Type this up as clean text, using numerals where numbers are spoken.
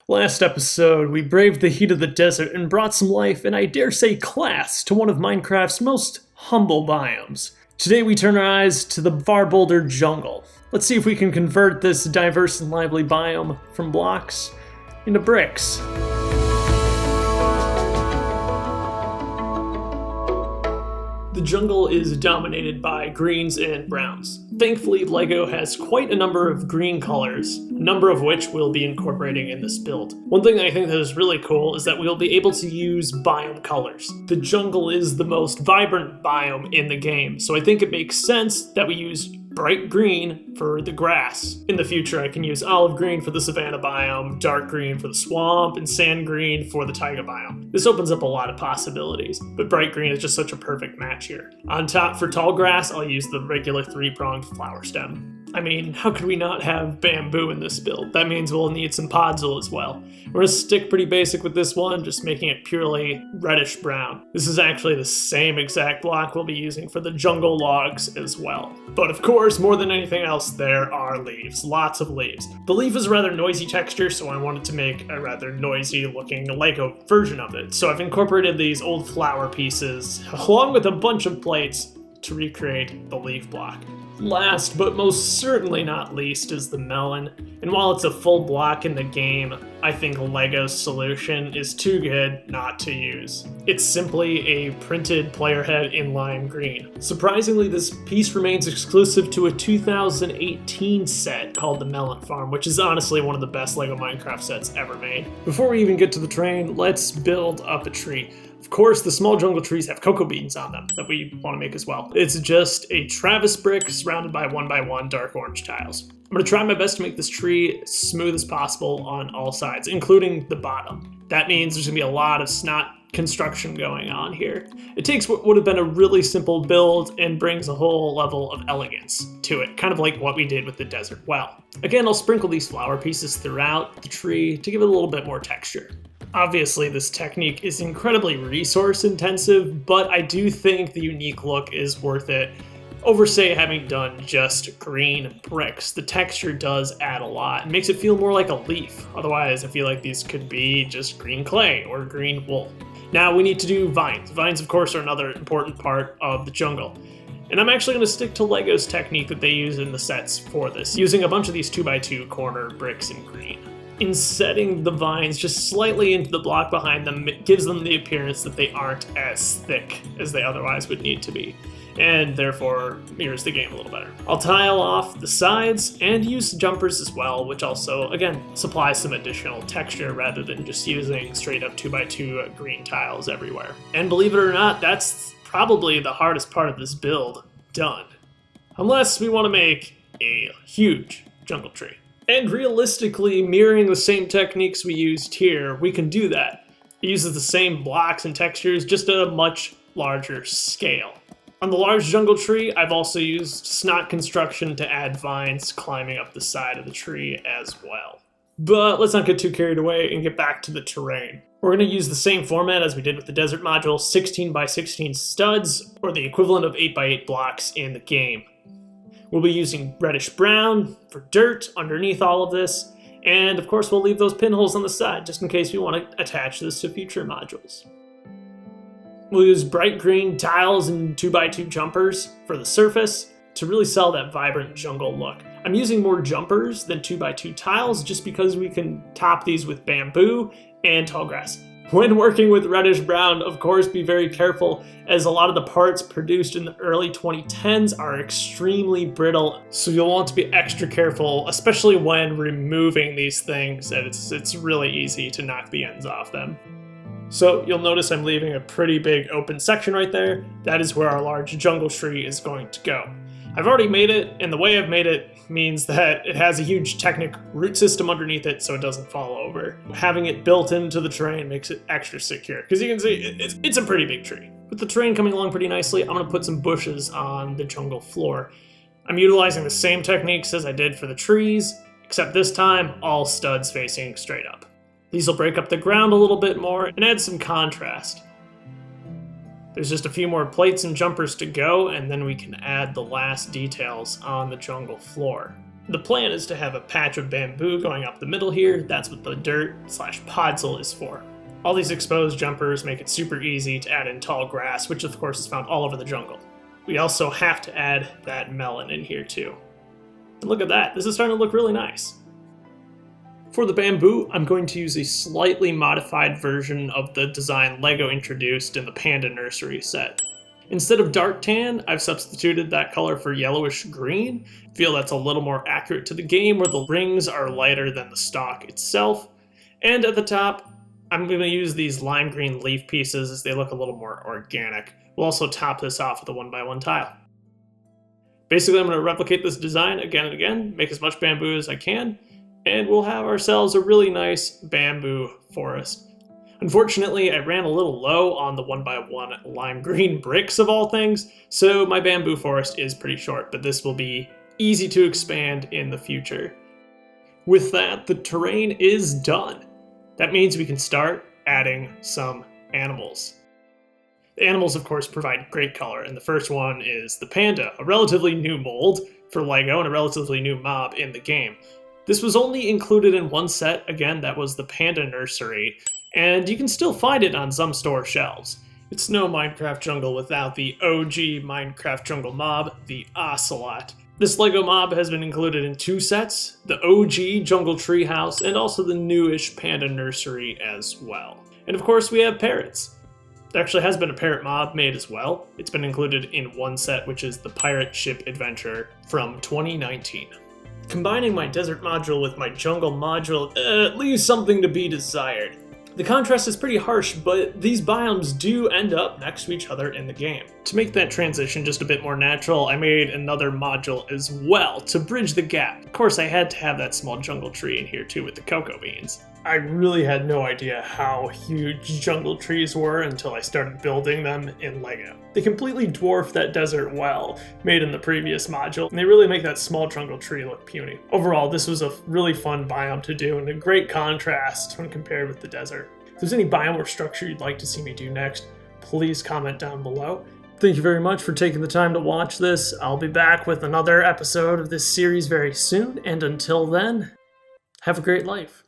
Last episode, we braved the heat of the desert and brought some life, and I dare say class, to one of Minecraft's most humble biomes. Today we turn our eyes to the far bolder jungle. Let's see if we can convert this diverse and lively biome from blocks into bricks. The jungle is dominated by greens and browns. Thankfully, LEGO has quite a number of green colors, a number of which we'll be incorporating in this build. One thing I think that is really cool is that we'll be able to use biome colors. The jungle is the most vibrant biome in the game, so I think it makes sense that we use bright green for the grass. In the future, I can use olive green for the savanna biome, dark green for the swamp, and sand green for the taiga biome. This opens up a lot of possibilities, but bright green is just such a perfect match here. On top for tall grass, I'll use the regular three-pronged flower stem. I mean, how could we not have bamboo in this build? That means we'll need some podzol as well. We're gonna stick pretty basic with this one, just making it purely reddish brown. This is actually the same exact block we'll be using for the jungle logs as well. But of course, more than anything else, there are leaves. Lots of leaves. The leaf is a rather noisy texture, so I wanted to make a rather noisy looking Lego version of it. So I've incorporated these old flower pieces, along with a bunch of plates, to recreate the leaf block. Last, but most certainly not least, is the melon. And while it's a full block in the game, I think LEGO's solution is too good not to use. It's simply a printed player head in lime green. Surprisingly, this piece remains exclusive to a 2018 set called the Melon Farm, which is honestly one of the best LEGO Minecraft sets ever made. Before we even get to the train, let's build up a tree. Of course, the small jungle trees have cocoa beans on them that we want to make as well. It's just a Travis brick surrounded by 1x1 dark orange tiles. I'm going to try my best to make this tree as smooth as possible on all sides, including the bottom. That means there's going to be a lot of snot construction going on here. It takes what would have been a really simple build and brings a whole level of elegance to it, kind of like what we did with the desert well. Again, I'll sprinkle these flower pieces throughout the tree to give it a little bit more texture. Obviously, this technique is incredibly resource intensive, but I do think the unique look is worth it. Over, say, having done just green bricks, the texture does add a lot. It makes it feel more like a leaf. Otherwise, I feel like these could be just green clay or green wool. Now we need to do vines. Vines, of course, are another important part of the jungle. And I'm actually going to stick to LEGO's technique that they use in the sets for this, using a bunch of these 2x2 corner bricks in green. In setting the vines just slightly into the block behind them, it gives them the appearance that they aren't as thick as they otherwise would need to be, and therefore mirrors the game a little better. I'll tile off the sides and use jumpers as well, which also, again, supplies some additional texture rather than just using straight up 2x2 green tiles everywhere. And believe it or not, that's probably the hardest part of this build done. Unless we want to make a huge jungle tree. And realistically, mirroring the same techniques we used here, we can do that. It uses the same blocks and textures, just at a much larger scale. On the large jungle tree, I've also used snot construction to add vines climbing up the side of the tree as well. But let's not get too carried away and get back to the terrain. We're going to use the same format as we did with the desert module, 16x16 studs, or the equivalent of 8x8 blocks in the game. We'll be using reddish brown for dirt underneath all of this, and of course we'll leave those pinholes on the side just in case we want to attach this to future modules. We'll use bright green tiles and 2x2 jumpers for the surface to really sell that vibrant jungle look. I'm using more jumpers than 2x2 tiles just because we can top these with bamboo and tall grass. When working with reddish brown, of course, be very careful, as a lot of the parts produced in the early 2010s are extremely brittle, so you'll want to be extra careful, especially when removing these things, and it's really easy to knock the ends off them. So you'll notice I'm leaving a pretty big open section right there. That is where our large jungle tree is going to go. I've already made it, and the way I've made it means that it has a huge Technic root system underneath it so it doesn't fall over. Having it built into the terrain makes it extra secure, because you can see it's a pretty big tree. With the terrain coming along pretty nicely, I'm going to put some bushes on the jungle floor. I'm utilizing the same techniques as I did for the trees, except this time all studs facing straight up. These will break up the ground a little bit more and add some contrast. There's just a few more plates and jumpers to go, and then we can add the last details on the jungle floor. The plan is to have a patch of bamboo going up the middle here. That's what the dirt/podzol is for. All these exposed jumpers make it super easy to add in tall grass, which of course is found all over the jungle. We also have to add that melon in here too. And look at that, this is starting to look really nice. For the bamboo, I'm going to use a slightly modified version of the design LEGO introduced in the Panda Nursery set. Instead of dark tan, I've substituted that color for yellowish green. I feel that's a little more accurate to the game, where the rings are lighter than the stalk itself. And at the top, I'm going to use these lime green leaf pieces as they look a little more organic. We'll also top this off with a 1x1 tile. Basically, I'm going to replicate this design again and again, make as much bamboo as I can, and we'll have ourselves a really nice bamboo forest. Unfortunately, I ran a little low on the 1x1 lime green bricks of all things, so my bamboo forest is pretty short, but this will be easy to expand in the future. With that, the terrain is done. That means we can start adding some animals. The animals, of course, provide great color, and the first one is the panda, a relatively new mold for LEGO and a relatively new mob in the game. This was only included in one set, again, that was the Panda Nursery, and you can still find it on some store shelves. It's no Minecraft jungle without the OG Minecraft jungle mob, the Ocelot. This LEGO mob has been included in 2 sets, the OG Jungle Treehouse and also the newish Panda Nursery as well. And of course we have parrots. There actually has been a parrot mob made as well. It's been included in one set, which is the Pirate Ship Adventure from 2019. Combining my desert module with my jungle module leaves something to be desired. The contrast is pretty harsh, but these biomes do end up next to each other in the game. To make that transition just a bit more natural, I made another module as well to bridge the gap. Of course, I had to have that small jungle tree in here too with the cocoa beans. I really had no idea how huge jungle trees were until I started building them in LEGO. They completely dwarf that desert well made in the previous module, and they really make that small jungle tree look puny. Overall, this was a really fun biome to do and a great contrast when compared with the desert. If there's any biome or structure you'd like to see me do next, please comment down below. Thank you very much for taking the time to watch this. I'll be back with another episode of this series very soon, and until then, have a great life.